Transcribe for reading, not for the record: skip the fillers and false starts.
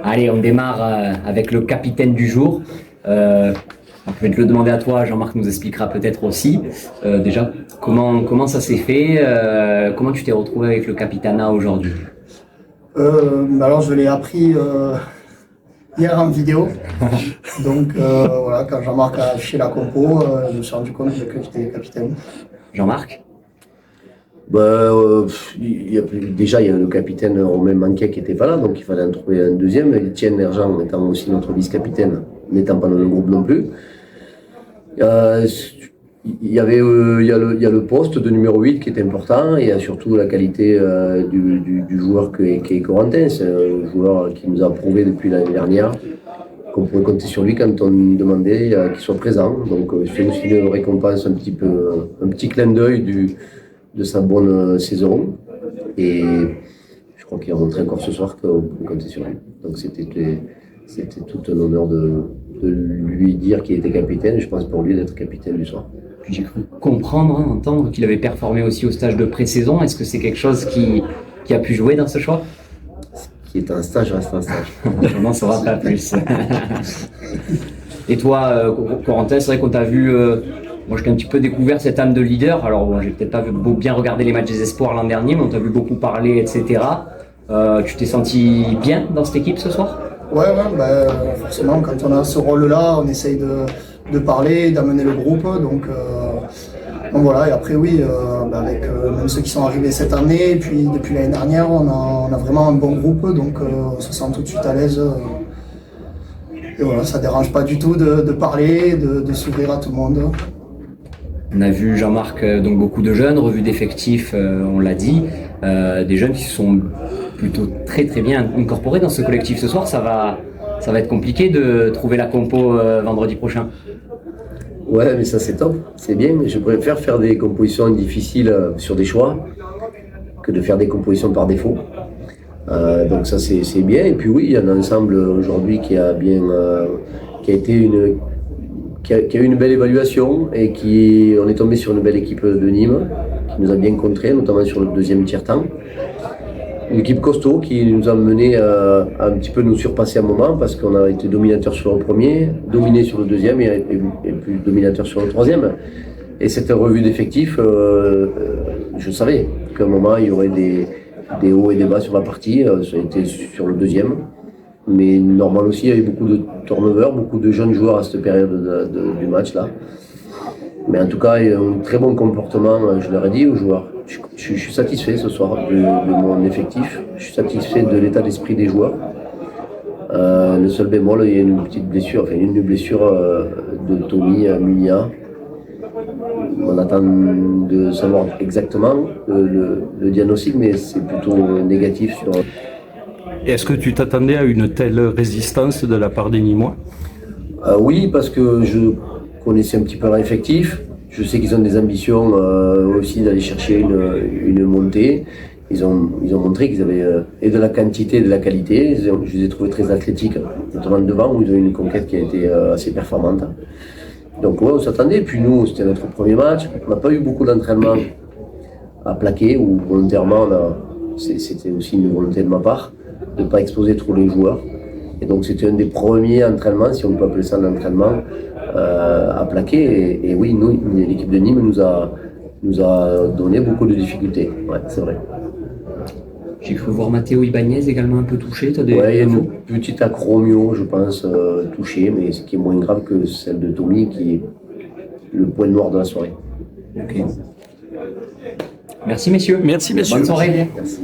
Allez, on démarre avec le capitaine du jour. Je vais te le demander à toi, Jean-Marc nous expliquera peut-être aussi. Déjà, comment ça s'est fait? Comment tu t'es retrouvé avec le capitanat aujourd'hui? Alors je l'ai appris hier en vidéo. Donc voilà, quand Jean-Marc a affiché la compo, je me suis rendu compte que j'étais capitaine. Jean-Marc? Déjà, il y a le capitaine Romain Manquet qui n'était pas là, donc il fallait en trouver un deuxième. Étienne Erjean étant aussi notre vice-capitaine, n'étant pas dans le groupe non plus. Il y a le poste de numéro 8 qui est important, et il y a surtout la qualité du joueur qui est Corentin. C'est un joueur qui nous a prouvé depuis l'année dernière qu'on pouvait compter sur lui quand on demandait qu'il soit présent. Donc c'est aussi une récompense, un petit clin d'œil de sa bonne saison, et je crois qu'il a montré encore ce soir qu'on pouvait compter sur lui. Donc c'était tout un honneur de lui dire qu'il était capitaine, je pense pour lui d'être capitaine du soir. J'ai cru comprendre, entendre qu'il avait performé aussi au stage de pré-saison. Est-ce que c'est quelque chose qui a pu jouer dans ce choix? Ce qui est un stage reste un stage. On n'en saura pas plus. Et toi, Corentin, c'est vrai qu'on t'a vu... Moi, je t'ai un petit peu découvert cette âme de leader. Alors, bon, j'ai peut-être pas bien regardé les matchs des espoirs l'an dernier, mais on t'a vu beaucoup parler, etc. Tu t'es senti bien dans cette équipe ce soir? Ouais, forcément, quand on a ce rôle-là, on essaye de parler, d'amener le groupe. Donc voilà, et après, oui, avec même ceux qui sont arrivés cette année, et puis depuis l'année dernière, on a vraiment un bon groupe, donc on se sent tout de suite à l'aise. Et voilà, ça dérange pas du tout de parler, de s'ouvrir à tout le monde. On a vu Jean-Marc, donc beaucoup de jeunes, revue d'effectifs, on l'a dit, des jeunes qui se sont plutôt très bien incorporés dans ce collectif ce soir. Ça va être compliqué de trouver la compo vendredi prochain. Ouais, mais ça c'est top, c'est bien, mais je préfère faire des compositions difficiles sur des choix que de faire des compositions par défaut. Donc ça c'est bien, et puis oui, il y a un ensemble aujourd'hui qui a eu une belle évaluation, et on est tombé sur une belle équipe de Nîmes qui nous a bien contré, notamment sur le deuxième tiers-temps. Une équipe costaud qui nous a mené à un petit peu nous surpasser à un moment, parce qu'on a été dominateur sur le premier, dominé sur le deuxième et plus dominateur sur le troisième. Et cette revue d'effectifs, je savais qu'à un moment il y aurait des hauts et des bas sur la partie. Ça a été sur le deuxième. Mais normal aussi, il y a eu beaucoup de turnover, beaucoup de jeunes joueurs à cette période du match là. Mais en tout cas, il y a un très bon comportement, je leur ai dit aux joueurs. Je suis satisfait ce soir de mon effectif, je suis satisfait de l'état d'esprit des joueurs. Le seul bémol, il y a une petite blessure, une blessure de Tommy Munia. On attend de savoir exactement le diagnostic, mais c'est plutôt négatif sur... Est-ce que tu t'attendais à une telle résistance de la part des Nîmois? Oui, parce que je connaissais un petit peu leur effectif. Je sais qu'ils ont des ambitions aussi d'aller chercher une montée. Ils ont montré qu'ils avaient et de la quantité et de la qualité. Je les ai trouvés très athlétiques, notamment devant, où ils ont eu une conquête qui a été assez performante. Donc ouais, on s'attendait. Puis nous, c'était notre premier match. On n'a pas eu beaucoup d'entraînement à plaquer, ou volontairement, c'était aussi une volonté de ma part, de ne pas exposer trop les joueurs. Et donc c'était un des premiers entraînements, si on peut appeler ça un entraînement, à plaquer. Et oui, l'équipe de Nîmes nous a donné beaucoup de difficultés. Ouais, c'est vrai. J'ai cru voir Matteo Ibanez également un peu touché. Ouais, il y a une petite acromio, je pense, touchée, mais ce qui est moins grave que celle de Tommy, qui est le point noir de la soirée. Ok. Merci messieurs. Merci messieurs. Bonne soirée. Merci.